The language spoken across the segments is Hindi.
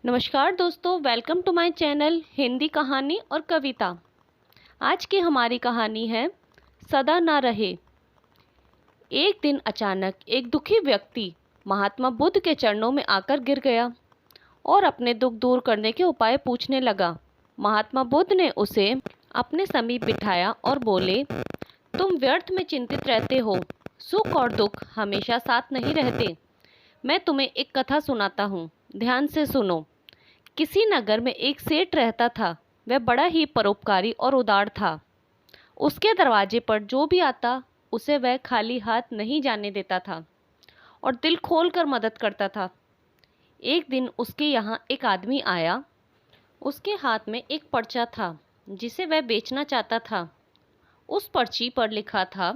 नमस्कार दोस्तों, welcome to my channel Hindi कहानी और कविता। आज की हमारी कहानी है सदा ना रहे। एक दिन अचानक एक दुखी व्यक्ति महात्मा बुद्ध के चरणों में आकर गिर गया और अपने दुख दूर करने के उपाय पूछने लगा। महात्मा बुद्ध ने उसे अपने समीप बिठाया और बोले, तुम व्यर्थ में चिंतित रहते हो। सुख और दुख हमेशा साथ नहीं रहते। मैं तुम्हें एक कथा सुनाता हूँ, ध्यान से सुनो। किसी नगर में एक सेठ रहता था। वह बड़ा ही परोपकारी और उदार था। उसके दरवाजे पर जो भी आता उसे वह खाली हाथ नहीं जाने देता था और दिल खोलकर मदद करता था। एक दिन उसके यहाँ एक आदमी आया। उसके हाथ में एक पर्चा था जिसे वह बेचना चाहता था। उस पर्ची पर लिखा था,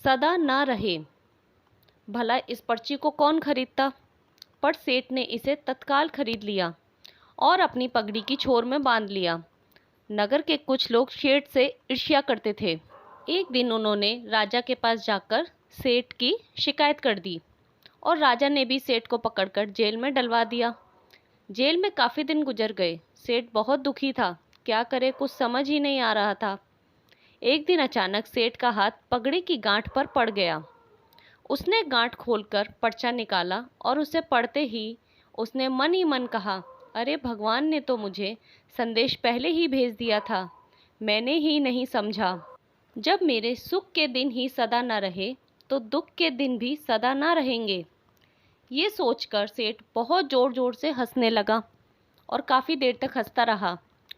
सदा ना रहे। भला इस पर्ची को कौन खरीदता, पर सेठ ने इसे तत्काल खरीद लिया और अपनी पगड़ी की छोर में बांध लिया। नगर के कुछ लोग सेठ से ईर्ष्या करते थे। एक दिन उन्होंने राजा के पास जाकर सेठ की शिकायत कर दी और राजा ने भी सेठ को पकड़कर जेल में डलवा दिया। जेल में काफ़ी दिन गुजर गए। सेठ बहुत दुखी था, क्या करे कुछ समझ ही नहीं आ रहा था। एक दिन अचानक सेठ का हाथ पगड़ी की गांठ पर पड़ गया। उसने गांठ खोलकर पर्चा निकाला और उसे पढ़ते ही उसने मन ही मन कहा, अरे भगवान ने तो मुझे संदेश पहले ही भेज दिया था, मैंने ही नहीं समझा। जब मेरे सुख के दिन ही सदा न रहे तो दुख के दिन भी सदा ना रहेंगे। ये सोचकर सेठ बहुत ज़ोर ज़ोर से हंसने लगा और काफ़ी देर तक हंसता रहा।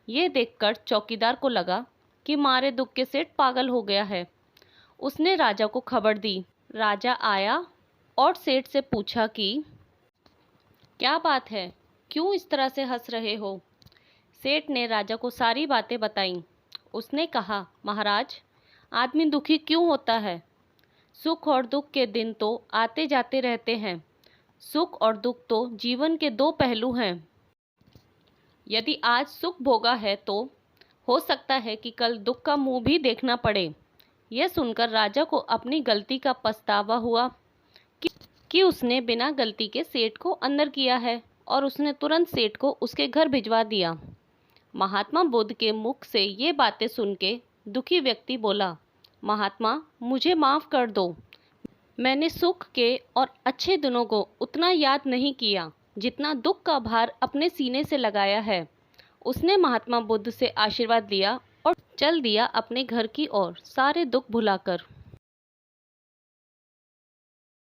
ये देखकर चौकीदार को लगा कि मारे दुख के सेठ पागल हो गया है। उसने राजा को खबर दी। राजा आया और सेठ से पूछा कि क्या बात है, क्यों इस तरह से हंस रहे हो। सेठ ने राजा को सारी बातें बताईं। उसने कहा, महाराज, आदमी दुखी क्यों होता है? सुख और दुख के दिन तो आते जाते रहते हैं। सुख और दुख तो जीवन के दो पहलू हैं। यदि आज सुख भोगा है तो हो सकता है कि कल दुख का मुंह भी देखना पड़े। यह सुनकर राजा को अपनी गलती का पछतावा हुआ कि उसने बिना गलती के सेठ को अंदर किया है और उसने तुरंत सेठ को उसके घर भिजवा दिया। महात्मा बुद्ध के मुख से ये बातें सुन के दुखी व्यक्ति बोला, महात्मा, मुझे माफ़ कर दो। मैंने सुख के और अच्छे दिनों को उतना याद नहीं किया जितना दुख का भार अपने सीने से लगाया है। उसने महात्मा बुद्ध से आशीर्वाद लिया और चल दिया अपने घर की ओर, सारे दुख भुलाकर।